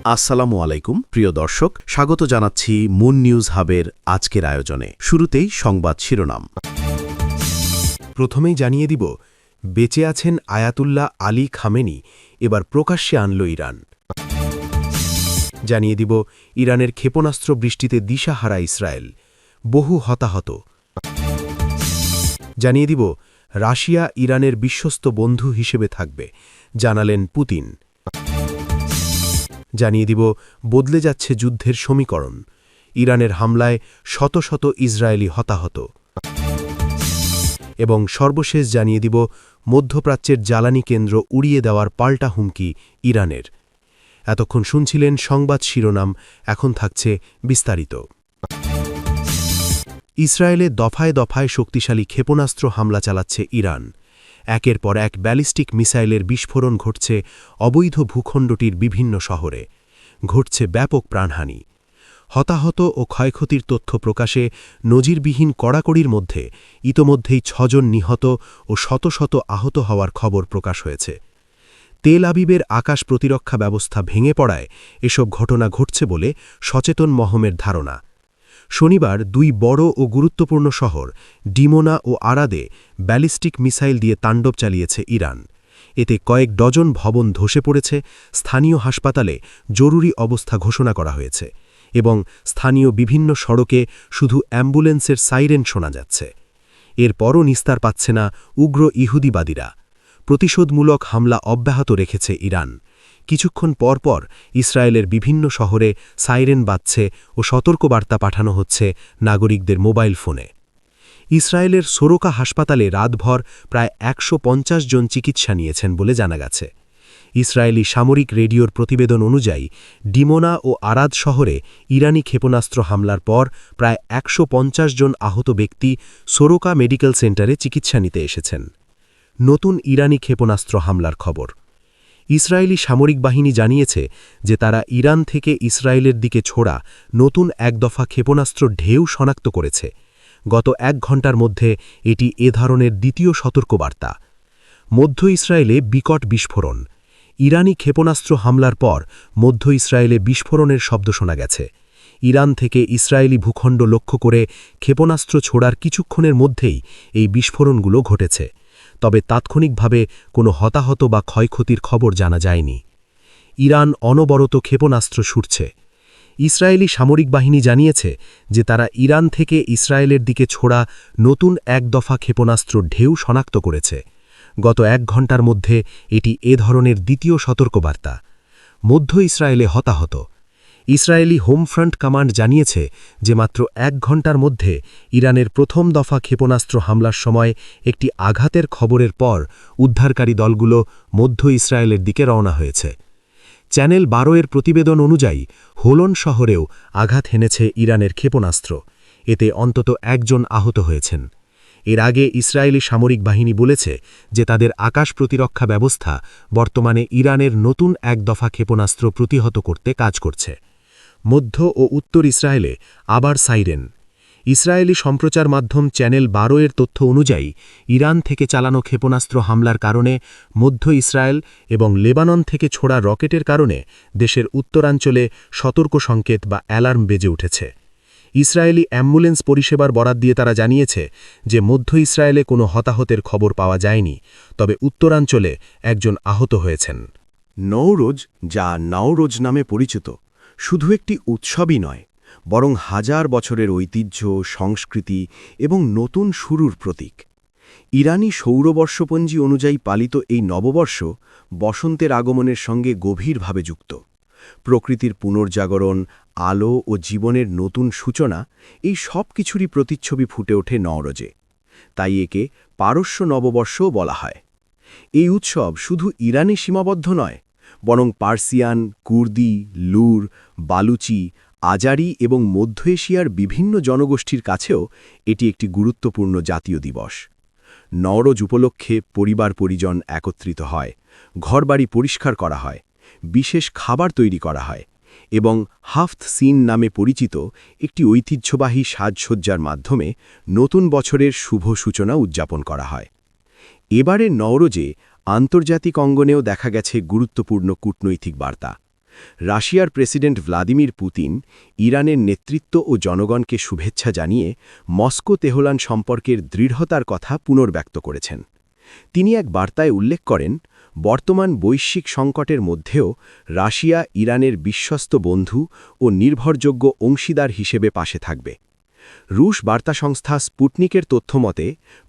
আসসালামু আলাইকুম প্রিয় দর্শক, স্বাগত জানাচ্ছি মুন নিউজ হাবের আজকের আয়োজনে। শুরুতেই সংবাদ শিরোনাম। প্রথমেই জানিয়ে দিব, বেঁচে আছেন আয়াতুল্লাহ আলী খামেনি, এবার প্রকাশ্যে আনল ইরান। জানিয়ে দিব, ইরানের ক্ষেপণাস্ত্র বৃষ্টিতে দিশাহারা ইসরায়েল, বহু হতাহত। জানিয়ে দিব, রাশিয়া ইরানের বিশ্বস্ত বন্ধু হিসেবে থাকবে, জানালেন পুতিন। জানিয়ে দিব, বদলে যাচ্ছে যুদ্ধের সমীকরণ, ইরানের হামলায় শত শত ইসরায়েলি হতাহত। এবং সর্বশেষ জানিয়ে দিব, মধ্যপ্রাচ্যের জ্বালানি কেন্দ্র উড়িয়ে দেওয়ার পাল্টা হুমকি ইরানের। এতক্ষণ শুনছিলেন সংবাদ শিরোনাম, এখন থাকছে বিস্তারিত। ইসরায়েলে দফায় দফায় শক্তিশালী ক্ষেপণাস্ত্র হামলা চালাচ্ছে ইরান। একের পর এক ব্যালিস্টিক মিসাইলের বিস্ফোরণ ঘটছে অবৈধ ভূখণ্ডটির বিভিন্ন শহরে, ঘটছে ব্যাপক প্রাণহানি। হতাহত ও ক্ষয়ক্ষতির তথ্য প্রকাশে নজিরবিহীন কড়াকড়ির মধ্যে ইতোমধ্যেই ৬ জন নিহত ও শত শত আহত হওয়ার খবর প্রকাশ হয়েছে। তেল আবিবের আকাশ প্রতিরক্ষা ব্যবস্থা ভেঙে পড়ায় এসব ঘটনা ঘটছে বলে সচেতন মহমের ধারণা। শনিবার ২ বড় ও গুরুত্বপূর্ণ শহর ডিমোনা ও আরাদে ব্যালিস্টিক মিসাইল দিয়ে তাণ্ডব চালিয়েছে ইরান। এতে কয়েক ডজন ভবন ধসে পড়েছে, স্থানীয় হাসপাতালে জরুরি অবস্থা ঘোষণা করা হয়েছে এবং স্থানীয় বিভিন্ন সড়কে শুধু অ্যাম্বুলেন্সের সাইরেন শোনা যাচ্ছে। এরপরও নিস্তার পাচ্ছে না উগ্র ইহুদিবাদীরা। প্রতিশোধমূলক হামলা অব্যাহত রেখেছে ইরান। কিছুক্ষণ পরপর ইসরায়েলের বিভিন্ন শহরে সাইরেন বাজছে ও সতর্কবার্তা পাঠানো হচ্ছে নাগরিকদের মোবাইল ফোনে। ইসরায়েলের সোরোকা হাসপাতালে রাতভর প্রায় ১৫০ জন চিকিৎসা নিয়েছেন বলে জানা গেছে। ইসরায়েলি সামরিক রেডিওর প্রতিবেদন অনুযায়ী ডিমোনা ও আরাদ শহরে ইরানি ক্ষেপণাস্ত্র হামলার পর প্রায় ১৫০ জন আহত ব্যক্তি সোরোকা মেডিকেল সেন্টারে চিকিৎসা নিতে এসেছেন। নতুন ইরানি ক্ষেপণাস্ত্র হামলার খবর। ইসরায়েলি সামরিক বাহিনী জানিয়েছে যে তারা ইরান থেকে ইসরায়েলের দিকে ছোড়া নতুন এক দফা ক্ষেপণাস্ত্র ঢেউ শনাক্ত করেছে। গত ১ ঘণ্টার মধ্যে এটি এ ধরনের দ্বিতীয় সতর্কবার্তা। মধ্য ইসরায়েলে বিকট বিস্ফোরণ। ইরানি ক্ষেপণাস্ত্র হামলার পর মধ্য ইসরায়েলে বিস্ফোরণের শব্দ শোনা গেছে। ইরান থেকে ইসরায়েলি ভূখণ্ড লক্ষ্য করে ক্ষেপণাস্ত্র ছোড়ার কিছুক্ষণের মধ্যেই এই বিস্ফোরণগুলো ঘটেছে। তবে তাৎক্ষণিকভাবে কোনো হতাহত বা ক্ষয়ক্ষতির খবর জানা যায়নি। ইরান অনবরত ক্ষেপণাস্ত্র ছুড়ছে। ইসরায়েলি সামরিক বাহিনী জানিয়েছে যে তারা ইরান থেকে ইসরায়েলের দিকে ছোড়া নতুন এক দফা ক্ষেপণাস্ত্র ঢেউ শনাক্ত করেছে। গত ১ ঘণ্টার মধ্যে এটি এ ধরনের দ্বিতীয় সতর্কবার্তা। মধ্য ইসরায়েলে হতাহত। ইসরায়েলি হোমফ্রন্ট কমান্ড জানিয়েছে যে মাত্র ১ ঘণ্টার মধ্যে ইরানের প্রথম দফা ক্ষেপণাস্ত্র হামলার সময় একটি আঘাতের খবরের পর উদ্ধারকারী দলগুলো মধ্য ইসরায়েলের দিকে রওনা হয়েছে। চ্যানেল ১২-এর প্রতিবেদন অনুযায়ী হোলন শহরেও আঘাত হেনেছে ইরানের ক্ষেপণাস্ত্র। এতে অন্তত ১ জন আহত হয়েছেন। এর আগে ইসরায়েলি সামরিক বাহিনী বলেছে যে তাদের আকাশ প্রতিরক্ষা ব্যবস্থা বর্তমানে ইরানের নতুন এক দফা ক্ষেপণাস্ত্র প্রতিহত করতে কাজ করছে। মধ্য ও উত্তর ইসরায়েলে আবার সাইরেন। ইসরায়েলি সম্প্রচার মাধ্যম চ্যানেল ১২-এর তথ্য অনুযায়ী ইরান থেকে চালানো ক্ষেপণাস্ত্র হামলার কারণে মধ্য ইসরায়েল এবং লেবানন থেকে ছোড়া রকেটের কারণে দেশের উত্তরাঞ্চলে সতর্ক সংকেত বা অ্যালার্ম বেজে উঠেছে। ইসরায়েলি অ্যাম্বুলেন্স পরিষেবার বরাত দিয়ে তারা জানিয়েছে যে মধ্য ইসরায়েলে কোনো হতাহতের খবর পাওয়া যায়নি, তবে উত্তরাঞ্চলে একজন আহত হয়েছেন। নওরোজ, যা নাওরোজ নামে পরিচিত, শুধু একটি উৎসবই নয়, বরং হাজার বছরের ঐতিহ্য, সংস্কৃতি এবং নতুন শুরুর প্রতীক। ইরানি সৌরবর্ষপঞ্জি অনুযায়ী পালিত এই নববর্ষ বসন্তের আগমনের সঙ্গে গভীরভাবে যুক্ত। প্রকৃতির পুনর্জাগরণ, আলো ও জীবনের নতুন সূচনা, এই সব কিছুরই প্রতিচ্ছবি ফুটে ওঠে নওরোজে। তাই একে পারস্য নববর্ষও বলা হয়। এই উৎসব শুধু ইরানে সীমাবদ্ধ নয়, বরং পার্সিয়ান, কুর্দি, লুর, বালুচি, আজারি এবং মধ্য এশিয়ার বিভিন্ন জনগোষ্ঠীর কাছেও এটি একটি গুরুত্বপূর্ণ জাতীয় দিবস। নওরোজ উপলক্ষে পরিবার পরিজন একত্রিত হয়, ঘরবাড়ি পরিষ্কার করা হয়, বিশেষ খাবার তৈরি করা হয় এবং হাফত সিন নামে পরিচিত একটি ঐতিহ্যবাহী সাজসজ্জার মাধ্যমে নতুন বছরের শুভ সূচনা উদযাপন করা হয়। এবারের নওরোজে আন্তর্জাতিক অঙ্গনেও দেখা গেছে গুরুত্বপূর্ণ কূটনৈতিক বার্তা। রাশিয়ার প্রেসিডেন্ট ভ্লাদিমির পুতিন ইরানের নেতৃত্ব ও জনগণকে শুভেচ্ছা জানিয়ে মস্কো-তেহরান সম্পর্কের দৃঢ়তার কথা পুনর্ব্যক্ত করেছেন। তিনি এক বার্তায় উল্লেখ করেন, বর্তমান বৈশ্বিক সংকটের মধ্যেও রাশিয়া ইরানের বিশ্বস্ত বন্ধু ও নির্ভরযোগ্য অংশীদার হিসেবে পাশে থাকবে। রুশ বার্তা সংস্থা স্পুটনিকের তথ্যমতে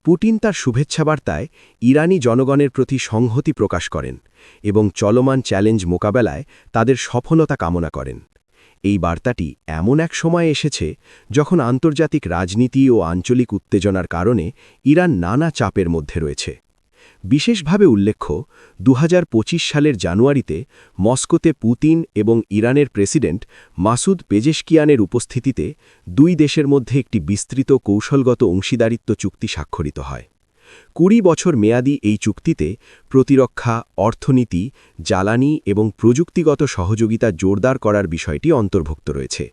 পুতিন তার শুভেচ্ছা বার্তায় ইরানি জনগণের প্রতি সংহতি প্রকাশ করেন এবং চলমান চ্যালেঞ্জ মোকাবেলায় তাদের সফলতা কামনা করেন। এই বার্তাটি এমন এক সময়ে এসেছে যখন আন্তর্জাতিক রাজনীতি ও আঞ্চলিক উত্তেজনার কারণে ইরান নানা চাপের মধ্যে রয়েছে। বিশেষভাবে উল্লেখ্য, 2025 সালের জানুয়ারিতে মস্কোতে পুতিন এবং ইরানের প্রেসিডেন্ট মাসুদ পেজেশকিয়ানের উপস্থিতিতে দুই দেশের মধ্যে একটি বিস্তৃত কৌশলগত অংশীদারিত্ব চুক্তি স্বাক্ষরিত হয়। 20 বছর মেয়াদী এই চুক্তিতে প্রতিরক্ষা, অর্থনীতি, জ্বালানি এবং প্রযুক্তিগত সহযোগিতা জোরদার করার বিষয়টি অন্তর্ভুক্ত রয়েছে।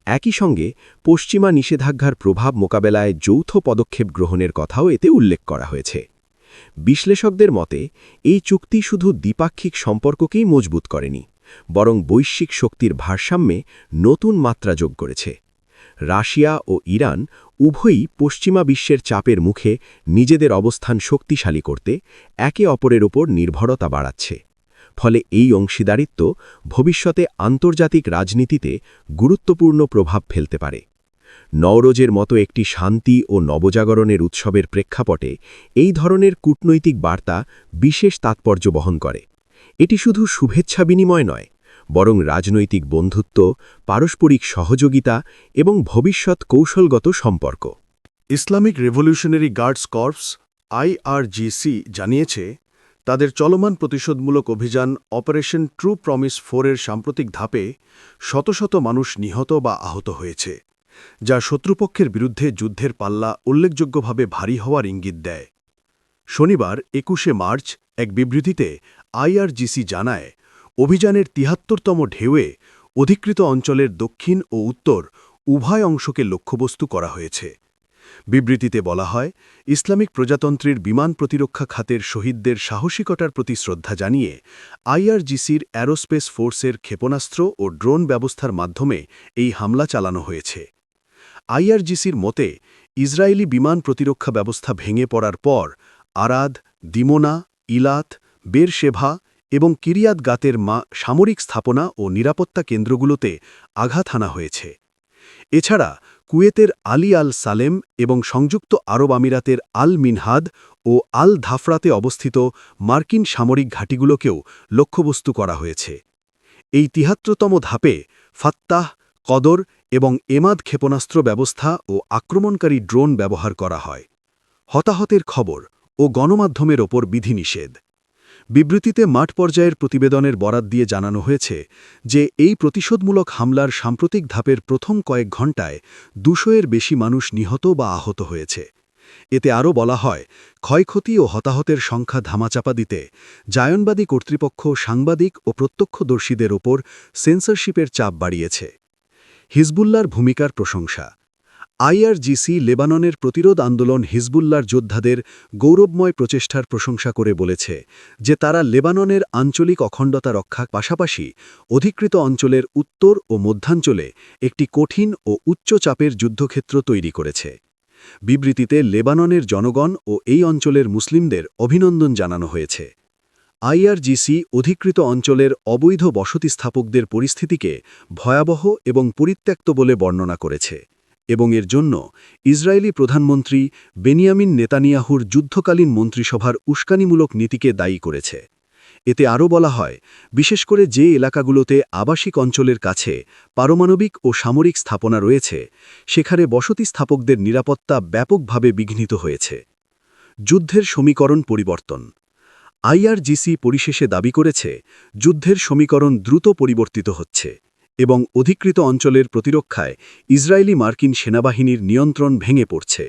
একই সঙ্গে পশ্চিমা নিষেধাজ্ঞার প্রভাব মোকাবেলায় যৌথ পদক্ষেপ গ্রহণের কথাও এতে উল্লেখ করা হয়েছে। বিশ্লেষকদের মতে এই চুক্তি শুধু দ্বিপাক্ষিক সম্পর্ককেই মজবুত করেনি, বরং বৈশ্বিক শক্তির ভারসাম্যে নতুন মাত্রা যোগ করেছে। রাশিয়া ও ইরান উভয়ই পশ্চিমা বিশ্বের চাপের মুখে নিজেদের অবস্থান শক্তিশালী করতে একে অপরের ওপর নির্ভরতা বাড়াচ্ছে। ফলে এই অংশীদারিত্ব ভবিষ্যতে আন্তর্জাতিক রাজনীতিতে গুরুত্বপূর্ণ প্রভাব ফেলতে পারে। নওরোজের মতো একটি শান্তি ও নবজাগরণের উৎসবের প্রেক্ষাপটে এই ধরনের কূটনৈতিক বার্তা বিশেষ তাৎপর্য বহন করে। এটি শুধু শুভেচ্ছা বিনিময় নয়, বরং রাজনৈতিক বন্ধুত্ব, পারস্পরিক সহযোগিতা এবং ভবিষ্যৎ কৌশলগত সম্পর্ক। Islamic revolutionary guards corps IRGC জানিয়েছে, তাদের চলমান প্রতিশোধমূলক অভিযান অপারেশন ট্রু প্রমিস 4 এর সাম্প্রতিক ধাপে শত শত মানুষ নিহত বা আহত হয়েছে, যা শত্রুপক্ষের বিরুদ্ধে যুদ্ধের পাল্লা উল্লেখযোগ্যভাবে ভারী হওয়ার ইঙ্গিত দেয়। শনিবার 21শে মার্চ এক বিবৃতিতে IRGC জানায়, অভিযানের ৭৩তম ঢেউয়ে অধিকৃত অঞ্চলের দক্ষিণ ও উত্তর উভয় অংশকে লক্ষ্যবস্তু করা হয়েছে। বিবৃতিতে বলা হয়, ইসলামিক প্রজাতন্ত্রের বিমান প্রতিরক্ষা খাতের শহীদদের সাহসিকতার প্রতি শ্রদ্ধা জানিয়ে IRGCর অ্যারোস্পেস ফোর্সের ক্ষেপণাস্ত্র ও ড্রোন ব্যবস্থার মাধ্যমে এই হামলা চালানো হয়েছে। IRGCর মতে, ইসরায়েলি বিমান প্রতিরক্ষা ব্যবস্থা ভেঙে পড়ার পর আরাদ, দিমোনা, ইলাত, বেরশেভা এবং কিরিয়াত গাতের সামরিক স্থাপনা ও নিরাপত্তা কেন্দ্রগুলোতে আঘাত হানা হয়েছে। এছাড়া কুয়েতের আলী আল সালেম এবং সংযুক্ত আরব আমিরাতের আল মিনহাদ ও আল ধাফরাতে অবস্থিত মার্কিন সামরিক ঘাঁটিগুলোকেও লক্ষ্যবস্তু করা হয়েছে। এই ৭৩তম ধাপে ফাত্তাহ, কদর এবং এমাদ ক্ষেপণাস্ত্র ব্যবস্থা ও আক্রমণকারী ড্রোন ব্যবহার করা হয়। হতাহতের খবর ও গণমাধ্যমের ওপর বিধিনিষেধ। বিবৃতিতে মাঠ পর্যায়ের প্রতিবেদনের বরাত দিয়ে জানানো হয়েছে যে এই প্রতিশোধমূলক হামলার সাম্প্রতিক ধাপের প্রথম কয়েক ঘণ্টায় ২০০-এর বেশি মানুষ নিহত বা আহত হয়েছে। এতে আরও বলা হয়, ক্ষয়ক্ষতি ও হতাহতের সংখ্যা ধামাচাপা দিতে জায়নবাদী কর্তৃপক্ষ সাংবাদিক ও প্রত্যক্ষদর্শীদের ওপর সেন্সরশিপের চাপ বাড়িয়েছে। হিজবুল্লাহর ভূমিকার প্রশংসা। IRGC লেবাননের প্রতিরোধ আন্দোলন হিজবুল্লাহর যোদ্ধাদের গৌরবময় প্রচেষ্টার প্রশংসা করে বলেছে যে তারা লেবাননের আঞ্চলিক অখণ্ডতা রক্ষার পাশাপাশি অধিকৃত অঞ্চলের উত্তর ও মধ্যাঞ্চলে একটি কঠিন ও উচ্চ চাপের যুদ্ধক্ষেত্র তৈরি করেছে। বিবৃতিতে লেবাননের জনগণ ও এই অঞ্চলের মুসলিমদের অভিনন্দন জানানো হয়েছে। IRGC অধিকৃত অঞ্চলের অবৈধ বসতি স্থাপকদের পরিস্থিতিকে ভয়াবহ এবং পরিত্যক্ত বলে বর্ণনা করেছে এবং এর জন্য ইসরায়েলি প্রধানমন্ত্রী বেনিয়ামিন নেতানিয়াহুর যুদ্ধকালীন মন্ত্রিসভার উস্কানিমূলক নীতিকে দায়ী করেছে। এতে আরও বলা হয়, বিশেষ করে যে এলাকাগুলোতে আবাসিক অঞ্চলের কাছে পারমাণবিক ও সামরিক স্থাপনা রয়েছে, সেখানে বসতি স্থাপকদের নিরাপত্তা ব্যাপকভাবে বিঘ্নিত হয়েছে। যুদ্ধের সমীকরণ পরিবর্তন। IRGC পরিশেষে দাবি করেছে, যুদ্ধের সমীকরণ দ্রুত পরিবর্তিত হচ্ছে এবং অধিকৃত অঞ্চলের প্রতিরক্ষায় ইসরায়েলি মার্কিন সেনাবাহিনীর নিয়ন্ত্রণ ভেঙে পড়ছে।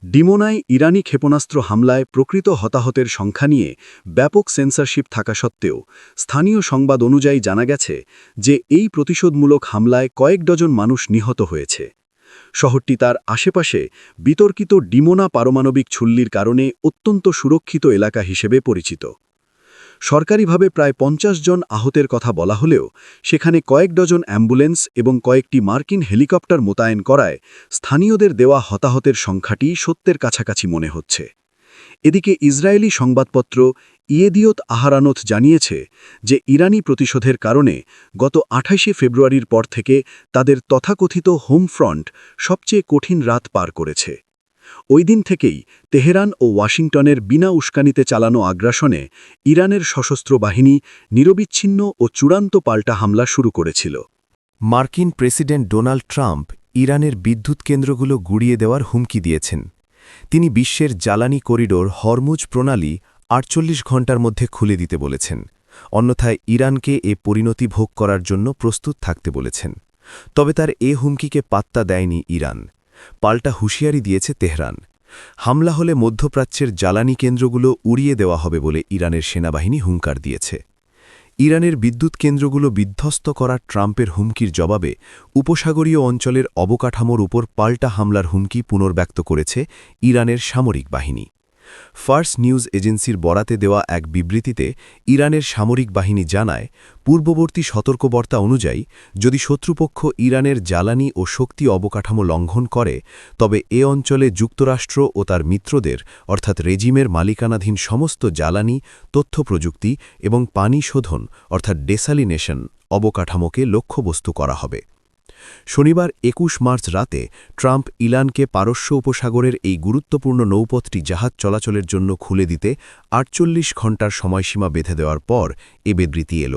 ডিমোনায় ইরানি ক্ষেপণাস্ত্র হামলায় প্রকৃত হতাহতের সংখ্যা নিয়ে ব্যাপক সেন্সরশিপ থাকা সত্ত্বেও স্থানীয় সংবাদ অনুযায়ী জানা গেছে যে এই প্রতিশোধমূলক হামলায় কয়েক ডজন মানুষ নিহত হয়েছে। শহরটি তার আশেপাশে বিতর্কিত ডিমোনা পারমাণবিক চুল্লির কারণে অত্যন্ত সুরক্ষিত এলাকা হিসেবে পরিচিত। সরকারিভাবে প্রায় 50 জন আহতের কথা বলা হলেও সেখানে কয়েক ডজন অ্যাম্বুলেন্স এবং কয়েকটি মার্কিন হেলিকপ্টার মোতায়েন করায় স্থানীয়দের দেওয়া হতাহতের সংখ্যাটি সত্যের কাছাকাছি মনে হচ্ছে। এদিকে ইসরায়েলি সংবাদপত্র ইয়েদিয়ত আহারানোথ জানিয়েছে যে ইরানি প্রতিশোধের কারণে গত 28 ফেব্রুয়ারির পর থেকে তাদের তথাকথিত হোম ফ্রন্ট সবচেয়ে কঠিন রাত পার করেছে। ওই দিন থেকেই তেহরান ও ওয়াশিংটনের বিনা উস্কানিতে চালানো আগ্রাসনে ইরানের সশস্ত্র বাহিনী নিরবিচ্ছিন্ন ও চূড়ান্ত পাল্টা হামলা শুরু করেছিল। মার্কিন প্রেসিডেন্ট ডোনাল্ড ট্রাম্প ইরানের বিদ্যুৎ কেন্দ্রগুলো গুড়িয়ে দেওয়ার হুমকি দিয়েছেন। তিনি বিশ্বের জ্বালানি করিডোর হরমুজ প্রণালী 48 ঘণ্টার মধ্যে খুলে দিতে বলেছেন। অন্যথায় ইরানকে এ পরিণতি ভোগ করার জন্য প্রস্তুত থাকতে বলেছেন। তবে তার এ হুমকিকে পাত্তা দেয়নি ইরান। পাল্টা হুঁশিয়ারি দিয়েছে তেহরান। হামলা হলে মধ্যপ্রাচ্যের জ্বালানি কেন্দ্রগুলো উড়িয়ে দেওয়া হবে বলে ইরানের সেনাবাহিনী হুঙ্কার দিয়েছে। ইরানের বিদ্যুৎ কেন্দ্রগুলো বিধ্বস্ত করা ট্রাম্পের হুমকির জবাবে উপসাগরীয় অঞ্চলের অবকাঠামোর উপর পাল্টা হামলার হুমকি পুনর্ব্যক্ত করেছে ইরানের সামরিক বাহিনী। ফার্স নিউজ এজেন্সির বরাতে দেওয়া এক বিবৃতিতে ইরানের সামরিক বাহিনী জানায়, পূর্ববর্তী সতর্কবার্তা অনুযায়ী যদি শত্রুপক্ষ ইরানের জ্বালানি ও শক্তি অবকাঠামো লঙ্ঘন করে, তবে এ অঞ্চলে যুক্তরাষ্ট্র ও তার মিত্রদের অর্থাৎ রেজিমের মালিকানাধীন সমস্ত জ্বালানি, তথ্য প্রযুক্তি এবং পানি শোধন অর্থাৎ ডেসালিনেশন অবকাঠামোকে লক্ষ্যবস্তু করা হবে। শনিবার 21 মার্চ রাতে ট্রাম্প ইরানকে পারস্য উপসাগরের এই গুরুত্বপূর্ণ নৌপথটি জাহাজ চলাচলের জন্য খুলে দিতে 48 ঘণ্টার সময়সীমা বেঁধে দেওয়ার পর এ বিবৃতি এল।